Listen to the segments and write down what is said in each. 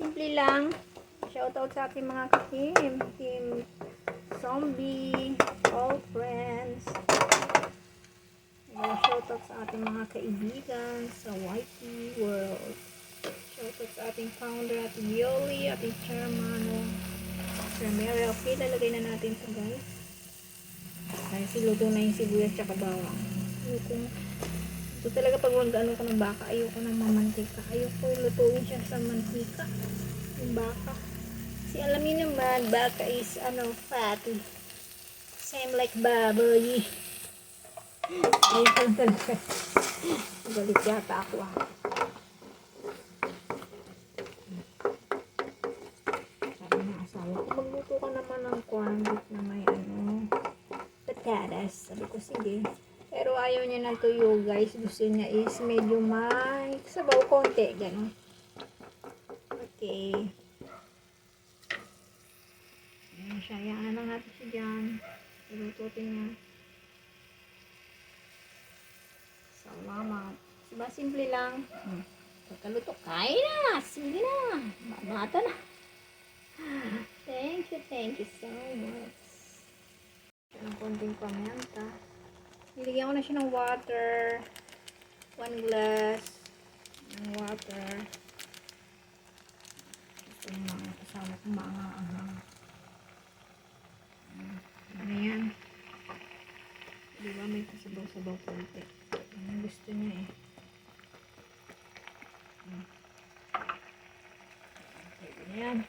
Simple lang. Shoutout sa ating mga ka-team. Team Zombie, all friends. Shoutout sa ating mga kaibigan sa YT World. Shoutout sa ating founder, ating Yoli, ating chairman, Sir Mary. Okay, lalagay na natin ito, guys. Dahil siluto na yung sibuyas tsaka bawang. Ito talaga pag mag-ano ka ng baka, ayoko ng mamantika. Ayoko lutuin siya sa mantika. Yung baka. Kasi alam niyo naman, baka is fatty. Same like baboy. Ayoko lang talaga. Galit yata ako Sabi ng asawa ko, magluto ka naman ng corned na may patatas. Sabi ko, sige. Pero ayaw niya ng tuyo, guys. Gusto niya is medyo may sabaw konti. Ganon. Okay. Ayan siya. Ayan lang natin siya dyan. Ilututin niya. Salamat. Diba, simple lang. Pagkaluto, kain na. Sige na. Bata na. Thank you so much. Ng konting pamyanta. Nilagyan ko na siya ng water. 1 glass ng water. Gusto yung mga kasama kong mga ano yan. Diba may kasabaw-sabaw konti. Ano gusto niya eh. Okay, ganyan.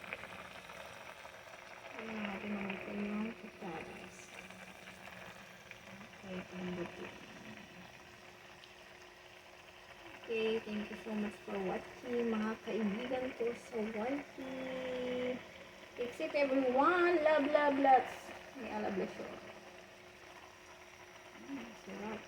Ayan natin naman yung patatas. Okay, thank you so much for watching, mga kaibigan ko sa YT. Except everyone, love. May Allah bless you. Sarap.